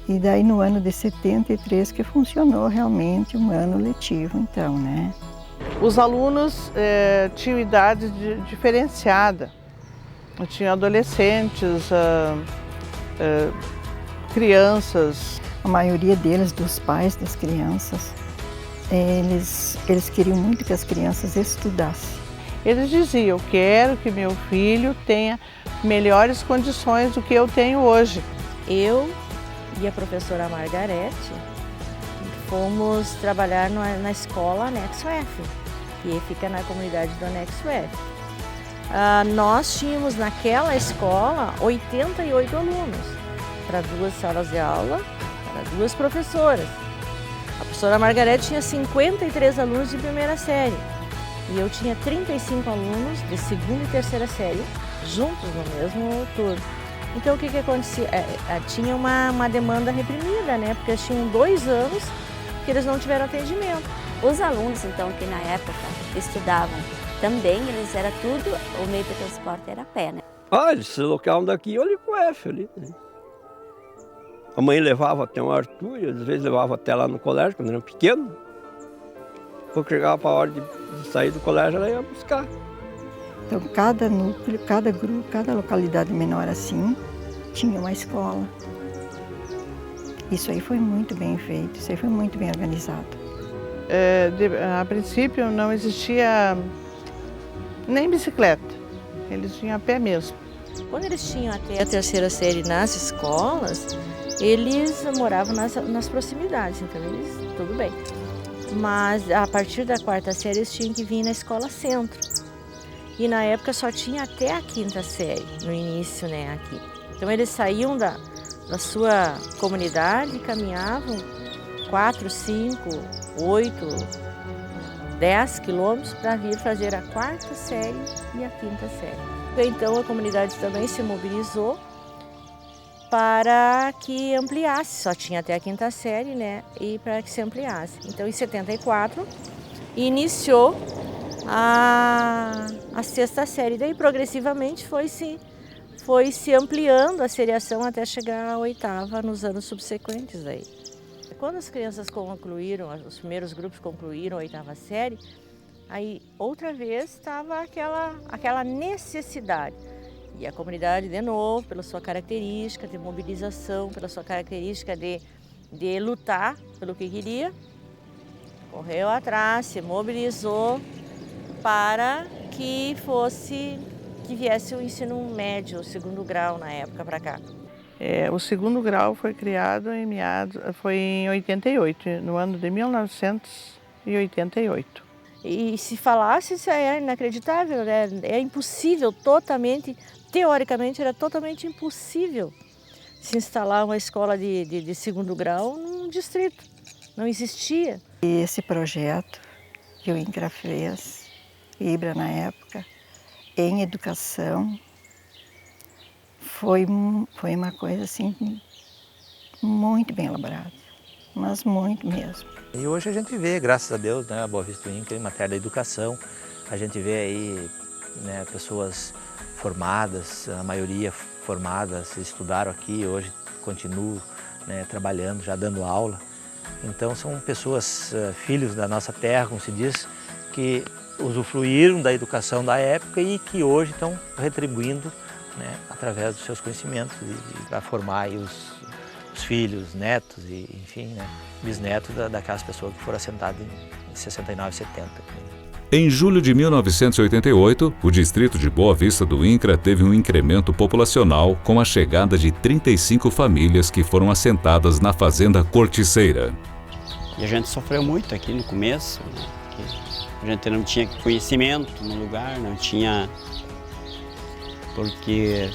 E daí, no ano de 73, que funcionou realmente um ano letivo, então, né? Os alunos tinham idade diferenciada. Tinha adolescentes, crianças. A maioria deles, dos pais das crianças, eles queriam muito que as crianças estudassem. Eles diziam, eu quero que meu filho tenha melhores condições do que eu tenho hoje. Eu e a professora Margarete fomos trabalhar na escola Anexo F, que fica na comunidade do Anexo F. Nós tínhamos naquela escola 88 alunos, para 2 salas de aula, para 2 professoras. A professora Margarete tinha 53 alunos de primeira série e eu tinha 35 alunos de segunda e terceira série, juntos no mesmo turno. Então o que acontecia? Tinha uma demanda reprimida, né? Porque eles tinham 2 anos que eles não tiveram atendimento. Os alunos, então, que na época estudavam também, eles era tudo, o meio de transporte era a pé, né? Eles se deslocavam daqui ali pro F ali. Né? A mãe levava até um Arthur, e às vezes levava até lá no colégio, quando era pequeno. Quando chegava para a hora de sair do colégio, ela ia buscar. Então, cada núcleo, cada grupo, cada localidade menor assim, tinha uma escola. Isso aí foi muito bem feito, isso aí foi muito bem organizado. A princípio não existia nem bicicleta, eles tinham a pé mesmo. Quando eles tinham até a terceira série nas escolas, eles moravam nas proximidades, então eles, tudo bem. Mas a partir da 4ª série eles tinham que vir na escola centro. E na época só tinha até a 5ª série, no início, né, aqui. Então eles saíam da sua comunidade e caminhavam 4, 5, 8, 10 quilômetros para vir fazer a 4ª série e a 5ª série. Então a comunidade também se mobilizou para que ampliasse, só tinha até a 5ª série, né, e para que se ampliasse. Então em 74 iniciou a 6ª série, daí progressivamente foi se ampliando a seriação até chegar à 8ª nos anos subsequentes aí. Quando as crianças concluíram, os primeiros grupos concluíram a 8ª série, aí outra vez estava aquela necessidade. E a comunidade, de novo, pela sua característica de mobilização, pela sua característica de lutar pelo que queria, correu atrás, se mobilizou para que viesse o ensino médio, o 2º grau na época para cá. O 2º grau foi criado foi em 88, no ano de 1988. E se falasse, isso é inacreditável, né? É impossível, teoricamente era totalmente impossível se instalar uma escola de 2º grau num distrito, não existia. E esse projeto que o INCRA fez, IBRA na época, em educação, foi uma coisa assim muito bem elaborada, mas muito mesmo. E hoje a gente vê, graças a Deus, né, a Boa Vista do INCRA em matéria da educação, a gente vê aí, né, pessoas formadas, a maioria formadas, estudaram aqui, hoje continuam, né, trabalhando, já dando aula. Então são pessoas, filhos da nossa terra, como se diz, que usufruíram da educação da época e que hoje estão retribuindo, né, através dos seus conhecimentos para formar aí os filhos, netos e, enfim, né, bisnetos daquelas pessoas que foram assentadas em 69 e 70. Em julho de 1988, o distrito de Boa Vista do INCRA teve um incremento populacional com a chegada de 35 famílias que foram assentadas na fazenda Corticeira. E a gente sofreu muito aqui no começo, né? A gente não tinha conhecimento no lugar, não tinha... Porque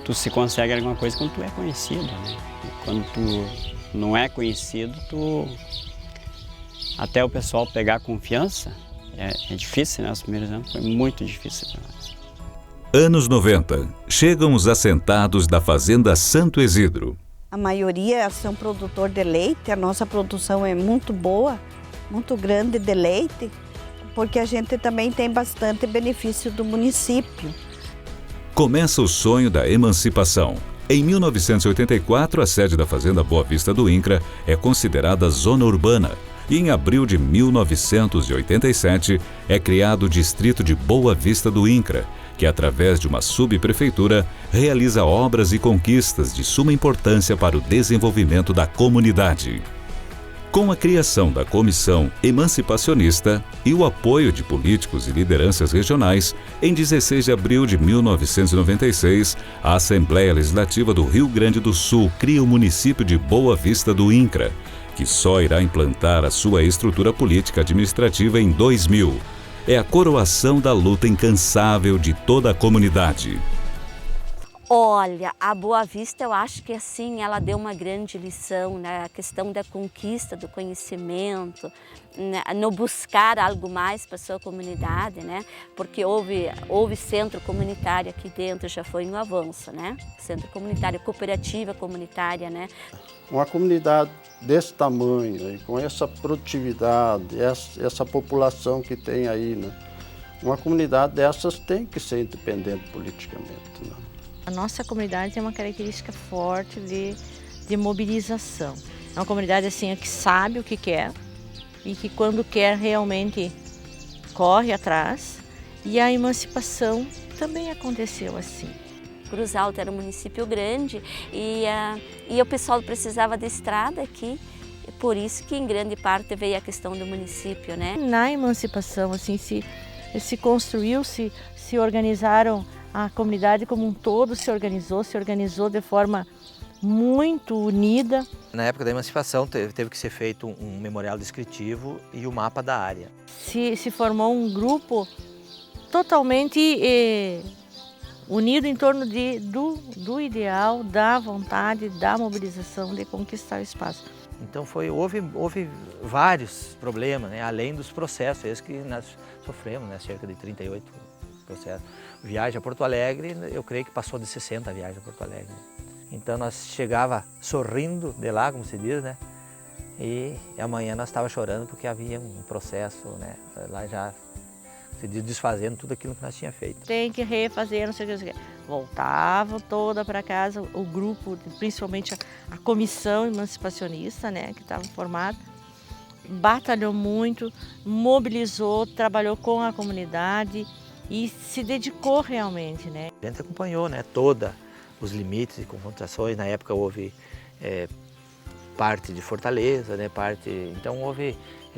tu se consegue alguma coisa quando tu é conhecido, né? E quando tu não é conhecido, até o pessoal pegar confiança, é difícil, né? Os primeiros anos foi muito difícil para nós. Anos 90. Chegam os assentados da fazenda Santo Isidro. A maioria são produtor de leite, a nossa produção é muito boa, muito grande de leite, porque a gente também tem bastante benefício do município. Começa o sonho da emancipação. Em 1984, a sede da Fazenda Boa Vista do INCRA é considerada zona urbana e em abril de 1987 é criado o Distrito de Boa Vista do INCRA, que através de uma subprefeitura realiza obras e conquistas de suma importância para o desenvolvimento da comunidade. Com a criação da Comissão Emancipacionista e o apoio de políticos e lideranças regionais, em 16 de abril de 1996, a Assembleia Legislativa do Rio Grande do Sul cria o município de Boa Vista do INCRA, que só irá implantar a sua estrutura política administrativa em 2000. É a coroação da luta incansável de toda a comunidade. Olha, a Boa Vista, eu acho que assim, ela deu uma grande lição, né? A questão da conquista do conhecimento, né? No buscar algo mais para a sua comunidade, né? Porque houve centro comunitário aqui dentro, já foi um avanço, né? Centro comunitário, cooperativa comunitária, né? Uma comunidade desse tamanho, com essa produtividade, essa população que tem aí, né? Uma comunidade dessas tem que ser independente politicamente, né? A nossa comunidade tem uma característica forte de mobilização. É uma comunidade assim, que sabe o que quer e que quando quer realmente corre atrás. E a emancipação também aconteceu assim. Cruz Alta era um município grande e o pessoal precisava de estrada aqui. Por isso que em grande parte veio a questão do município, né? Na emancipação assim, se construiu, se organizaram. A comunidade como um todo se organizou de forma muito unida. Na época da emancipação teve que ser feito um memorial descritivo e o mapa da área. Se formou um grupo totalmente unido em torno do ideal, da vontade, da mobilização de conquistar o espaço. Então houve vários problemas, né? Além dos processos, esses que nós sofremos, né? Cerca de 38 processos. Viagem a Porto Alegre, eu creio que passou de 60 viagens a Porto Alegre. Então nós chegava sorrindo de lá, como se diz, né? E amanhã nós estávamos chorando porque havia um processo, né? Lá já se diz, desfazendo tudo aquilo que nós tínhamos feito. Tem que refazer, não sei o que. Voltavam toda para casa, o grupo, principalmente a comissão emancipacionista, né? Que estava formada, batalhou muito, mobilizou, trabalhou com a comunidade. E se dedicou realmente, né? A gente acompanhou, né, todos os limites e confrontações. Na época houve parte de Fortaleza, né, então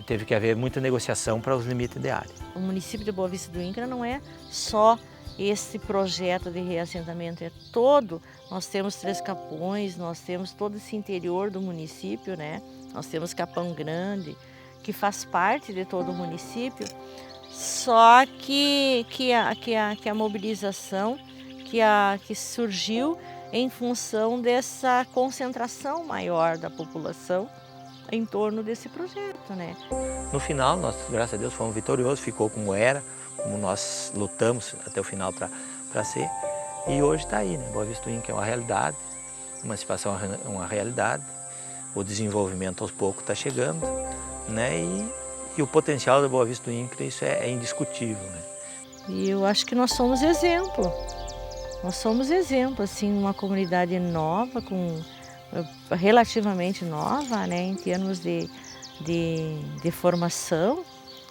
teve que haver muita negociação para os limites de área. O município de Boa Vista do INCRA não é só esse projeto de reassentamento, é todo. Nós temos 3 capões, nós temos todo esse interior do município, né? Nós temos Capão Grande, que faz parte de todo o município. Só que a mobilização que surgiu em função dessa concentração maior da população em torno desse projeto, né? No final, nós, graças a Deus, fomos vitoriosos, ficou como era, como nós lutamos até o final para ser. E hoje está aí, né? Boa Vista do INCRA é uma realidade, a emancipação é uma realidade, o desenvolvimento aos poucos está chegando, né? E o potencial da Boa Vista do INCRA, isso é indiscutível, né? E eu acho que nós somos exemplo. Nós somos exemplo, assim, uma comunidade nova, relativamente nova, né, em termos de formação,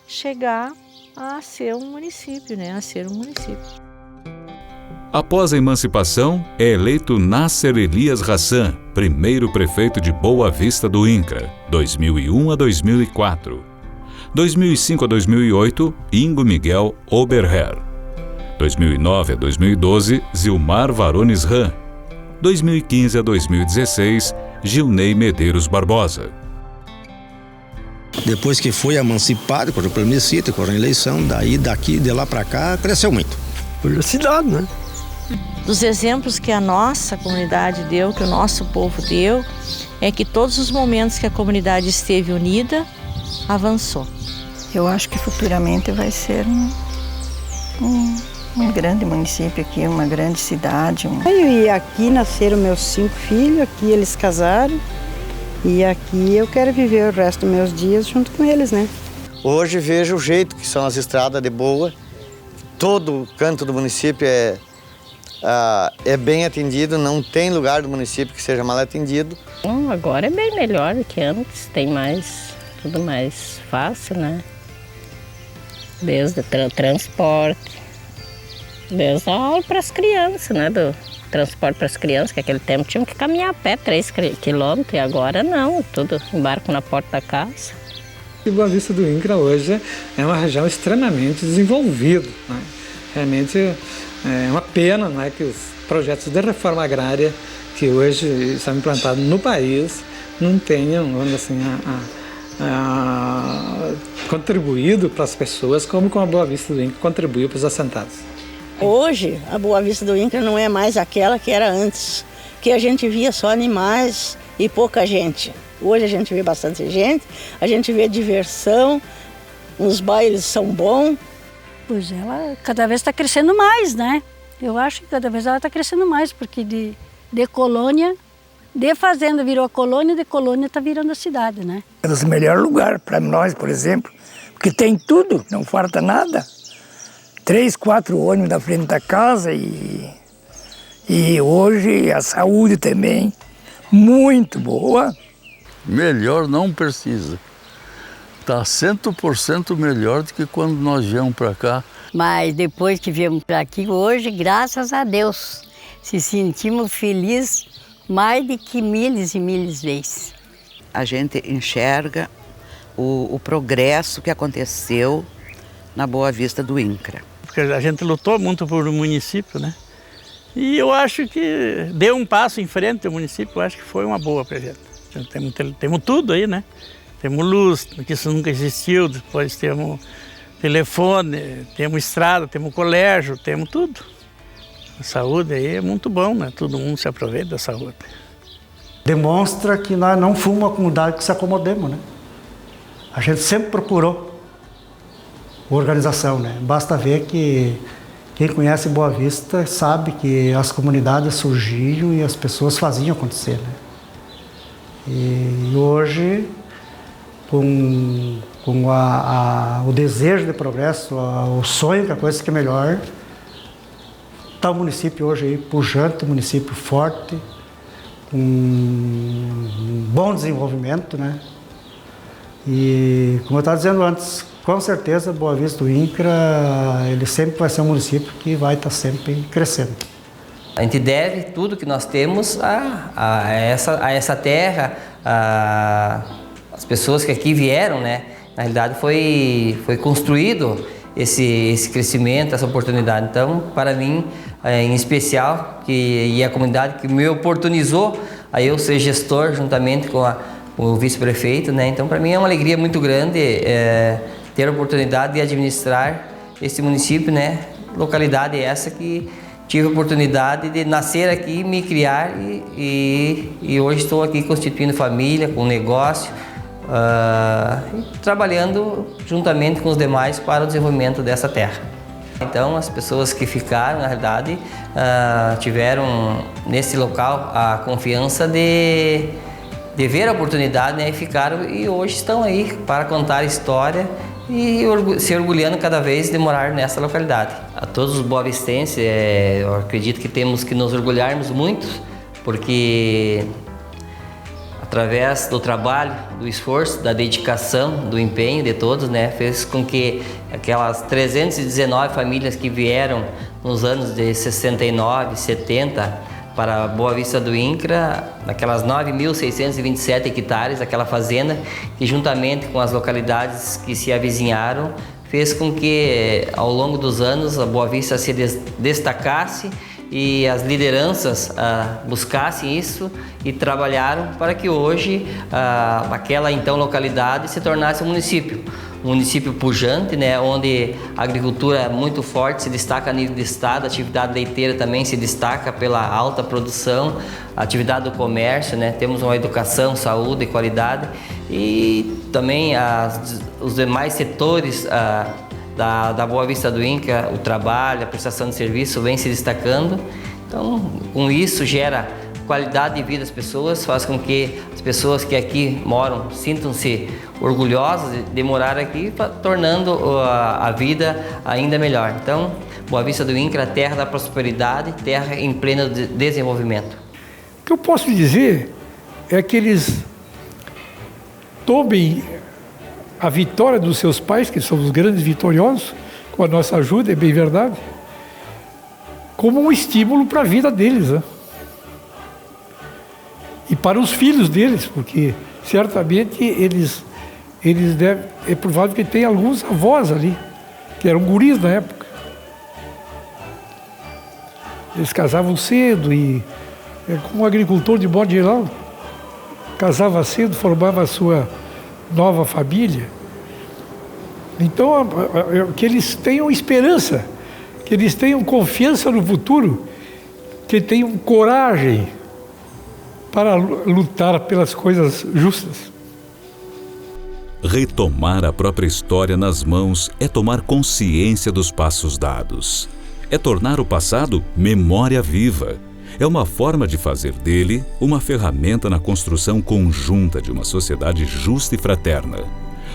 chegar a ser um município, né, a ser um município. Após a emancipação, é eleito Nasser Elias Hassan, primeiro prefeito de Boa Vista do INCRA, 2001 a 2004. 2005 a 2008, Ingo Miguel Oberherr. 2009 a 2012, Zilmar Varones Ram. 2015 a 2016, Gilney Medeiros Barbosa. Depois que foi emancipado, com o plebiscito, com a eleição, de lá para cá, cresceu muito. Por cidade, né? Dos exemplos que a nossa comunidade deu, que o nosso povo deu, é que todos os momentos que a comunidade esteve unida, avançou. Eu acho que futuramente vai ser um grande município aqui, uma grande cidade. E aqui nasceram meus 5 filhos, aqui eles casaram e aqui eu quero viver o resto dos meus dias junto com eles, né? Hoje vejo o jeito que são as estradas de boa, todo canto do município é bem atendido, não tem lugar do município que seja mal atendido. Bom, agora é bem melhor do que antes, tem tudo mais fácil, né? Desde o transporte, desde para as crianças, né? Do transporte para as crianças, que naquele tempo tinham que caminhar a pé 3 quilômetros, e agora não, tudo embarco na porta da casa. E Boa Vista do INCRA hoje é uma região extremamente desenvolvida, né? Realmente é uma pena, né, que os projetos de reforma agrária que hoje estão implantados no país não tenham, vamos assim, contribuído para as pessoas como a Boa Vista do INCRA contribuiu para os assentados. Hoje, a Boa Vista do INCRA não é mais aquela que era antes, que a gente via só animais e pouca gente. Hoje a gente vê bastante gente, a gente vê diversão, os bailes são bons. Pois ela cada vez está crescendo mais, né? Eu acho que cada vez ela está crescendo mais, porque de colônia, de fazenda virou a colônia, de colônia está virando a cidade, né? É o melhor lugar para nós, por exemplo, porque tem tudo, não falta nada. 3, 4 ônibus da frente da casa e hoje a saúde também muito boa. Melhor não precisa. Está 100% melhor do que quando nós viemos para cá. Mas depois que viemos para aqui, hoje, graças a Deus, se sentimos felizes mais do que milhares e milhares de vezes. A gente enxerga o progresso que aconteceu na Boa Vista do INCRA. Porque a gente lutou muito por o município, né? E eu acho que deu um passo em frente ao município, eu acho que foi uma boa para a gente. Temos tudo aí, né? Temos luz, que isso nunca existiu, depois temos telefone, temos estrada, temos colégio, temos tudo. A saúde aí é muito bom, né? Todo mundo se aproveita da saúde. Demonstra que nós não fomos uma comunidade que se acomodemos, né? A gente sempre procurou organização, né? Basta ver que quem conhece Boa Vista sabe que as comunidades surgiam e as pessoas faziam acontecer, né? E hoje, com o desejo de progresso, o sonho que a coisa fique melhor, está o município hoje aí pujante, município forte, com um bom desenvolvimento, né? E como eu estava dizendo antes, com certeza Boa Vista do INCRA, ele sempre vai ser um município que vai estar sempre crescendo. A gente deve tudo que nós temos a essa terra, as pessoas que aqui vieram, né? Na realidade foi construído esse crescimento, essa oportunidade. Então, para mim, em especial, e a comunidade que me oportunizou a eu ser gestor juntamente com o vice-prefeito, né? Então, para mim é uma alegria muito grande ter a oportunidade de administrar esse município, né? Localidade essa que tive a oportunidade de nascer aqui, me criar e hoje estou aqui constituindo família, com negócio, trabalhando juntamente com os demais para o desenvolvimento dessa terra. Então, as pessoas que ficaram, na realidade, tiveram nesse local a confiança de ver a oportunidade, né, e ficaram e hoje estão aí para contar a história e se orgulhando cada vez de morar nessa localidade. A todos os boavistenses, eu acredito que temos que nos orgulharmos muito, porque através do trabalho, do esforço, da dedicação, do empenho de todos, né, fez com que aquelas 319 famílias que vieram nos anos de 69, 70 para Boa Vista do INCRA, aquelas 9.627 hectares, aquela fazenda, que juntamente com as localidades que se avizinharam, fez com que ao longo dos anos a Boa Vista se destacasse e as lideranças buscassem isso e trabalharam para que hoje aquela então localidade se tornasse um município pujante, né, onde a agricultura é muito forte, se destaca a nível de estado, a atividade leiteira também se destaca pela alta produção, a atividade do comércio, né, temos uma educação, saúde e qualidade, e também os demais setores da Boa Vista do INCRA, o trabalho, a prestação de serviço vem se destacando. Então, com isso gera qualidade de vida das pessoas, faz com que as pessoas que aqui moram sintam-se orgulhosas de morar aqui, tornando a vida ainda melhor. Então, Boa Vista do INCRA, terra da prosperidade, terra em pleno desenvolvimento. O que eu posso dizer é que eles tomem a vitória dos seus pais, que são os grandes vitoriosos, com a nossa ajuda, é bem verdade, como um estímulo para a vida deles, né? E para os filhos deles, porque certamente eles devem, é provável que tenha alguns avós ali, que eram guris na época. Eles casavam cedo e, como agricultor de modo geral, casava cedo, formava a sua nova família. Então, que eles tenham esperança, que eles tenham confiança no futuro, que tenham coragem para lutar pelas coisas justas. Retomar a própria história nas mãos é tomar consciência dos passos dados. É tornar o passado memória viva. É uma forma de fazer dele uma ferramenta na construção conjunta de uma sociedade justa e fraterna.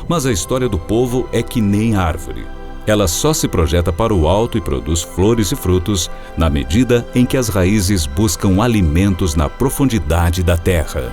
Mas a história do povo é que nem árvore. Ela só se projeta para o alto e produz flores e frutos na medida em que as raízes buscam alimentos na profundidade da terra.